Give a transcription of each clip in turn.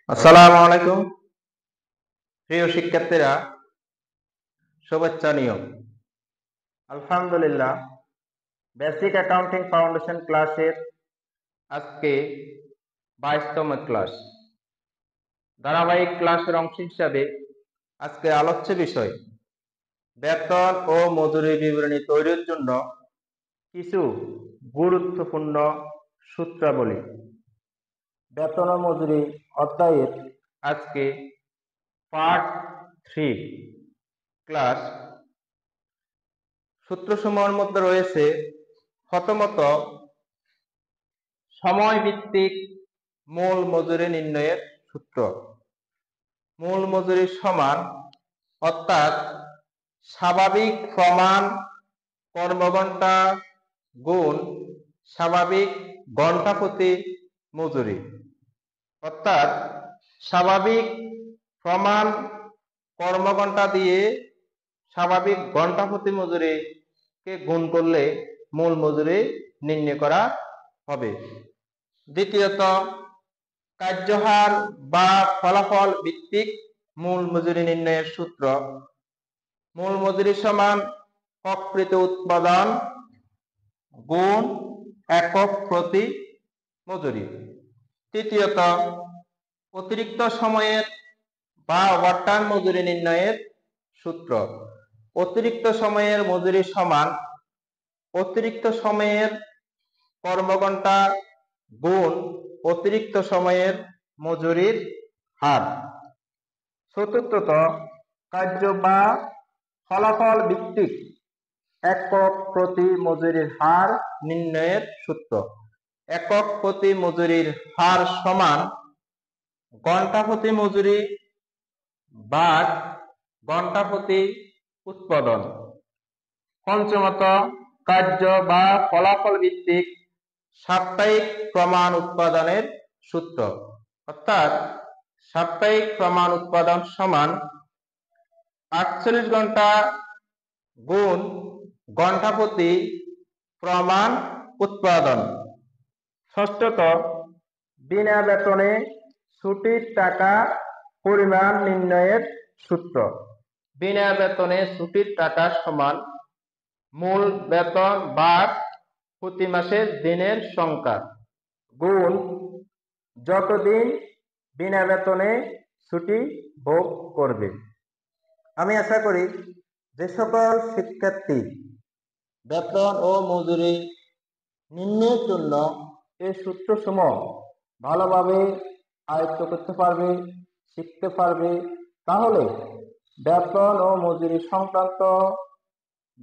আসসালামু আলাইকুম প্রিয় শিক্ষার্থীরা, শুভেচ্ছা নিও। আলহামদুলিল্লাহ, বেসিক অ্যাকাউন্টিং ফাউন্ডেশন ক্লাসের আজকে 22তম ক্লাস। ধারাবাহিক ক্লাসের অংশ হিসাবে আজকে আলোচ্য বিষয় বেতন ও মজুরি বিবরণী তৈরির জন্য কিছু গুরুত্বপূর্ণ সূত্রাবলী। বেতন ও মজুরি অধ্যায়ের আজকে পার্ট 3 ক্লাস। সূত্রসমূহের মধ্যে রয়েছে প্রথমত সময় ভিত্তিক মূল মজুরি নির্ণয়ের সূত্র। মূল মজুরি সমান অর্থাৎ স্বাভাবিক প্রমাণ কর্মঘণ্টা গুণ স্বাভাবিক ঘণ্টা প্রতি মজুরি, অর্থাৎ স্বাভাবিক প্রমাণ কর্মঘণ্টা দিয়ে স্বাভাবিক ঘণ্টা প্রতি মজুরিকে গুণ করলে মূল মজুরি নির্ণয় করা হবে। দ্বিতীয়ত কার্যহার বা ফলাফল ভিত্তিক মূল মজুরি নির্ণয়ের সূত্র। মূল মজুরি সমান প্রকৃত উৎপাদন গুণ একক প্রতি মজুরি। তৃতীয়ত অতিরিক্ত সময়ের বা ওভারটাইম মজুরি নির্ণয়ের সূত্র। অতিরিক্ত সময়ের মজুরি সমান অতিরিক্ত সময়ের কর্মঘণ্টা গুণ অতিরিক্ত সময়ের মজুরির হার। চতুর্থত কার্য বা ফলাফল ভিত্তিক একক প্রতি মজুরির হার নির্ণয়ের সূত্র। একক প্রতি মজুরির হার সমান ঘণ্টা প্রতি মজুরি ভাগ ঘণ্টা প্রতি উৎপাদন। পঞ্চমত কার্য বা ফলাফল ভিত্তিক সাপ্তাহিক প্রমাণ উৎপাদনের সূত্র, অর্থাৎ সাপ্তাহিক প্রমাণ উৎপাদন সমান 48 ঘন্টা গুণ ঘণ্টা প্রতি প্রমাণ উৎপাদন। ষষ্ঠত বিনা বেতনে ছুটির টাকা পরিমাণ নির্ণয়ের সূত্র। বিনা বেতনে ছুটির টাকা সমান মূল বেতন ভাগ প্রতি মাসের দিনের সংখ্যা গুণ যতদিন বিনা বেতনে ছুটি ভোগ করবে। আমি আশা করি যে সকল শিক্ষার্থী বেতন ও মজুরি নির্ণয়ের জন্য এই সূত্রসমূহ ভালোভাবে আয়ত্ত করতে পারবে, শিখতে পারবে, তাহলে বেতন ও মজুরি সংক্রান্ত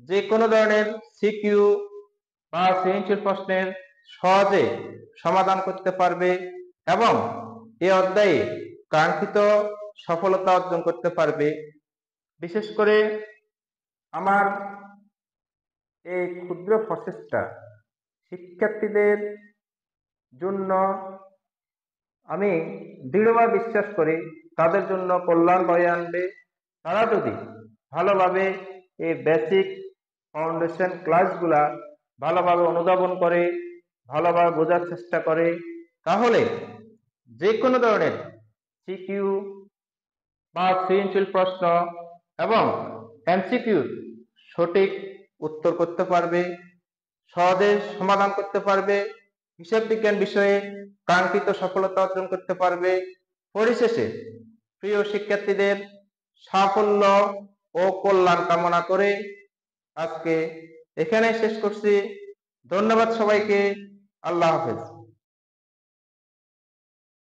যে কোনো ধরনের সিকিউ বা সৃজনশীল প্রশ্নের সহজে সমাধান করতে পারবে এবং এই অধ্যায়ে কাঙ্ক্ষিত সফলতা অর্জন করতে পারবে। বিশেষ করে আমার এই ক্ষুদ্র প্রচেষ্টা শিক্ষার্থীদের জন্য আমি দৃঢ়ভাবে বিশ্বাস করি তাদের জন্য কল্যাণ বয়ে আনবে। তারা যদি ভালোভাবে এই বেসিক ফাউন্ডেশন ক্লাসগুলা ভালোভাবে অনুধাবন করে, ভালোভাবে বোঝার চেষ্টা করে, তাহলে যে কোনো ধরনের সিকিউ বা সৃজনশীল প্রশ্ন এবং এমসিকিউ সঠিক উত্তর করতে পারবে, সহজে সমাধান করতে পারবে, হিসাব বিজ্ঞান বিষয়ে কাঙ্ক্ষিত সফলতা অর্জন করতে পারবে। পরিশেষে প্রিয় শিক্ষার্থীদের সাফল্য ও কল্যাণ কামনা করে আজকে এখানে শেষ করছি। ধন্যবাদ সবাইকে। আল্লাহ হাফেজ।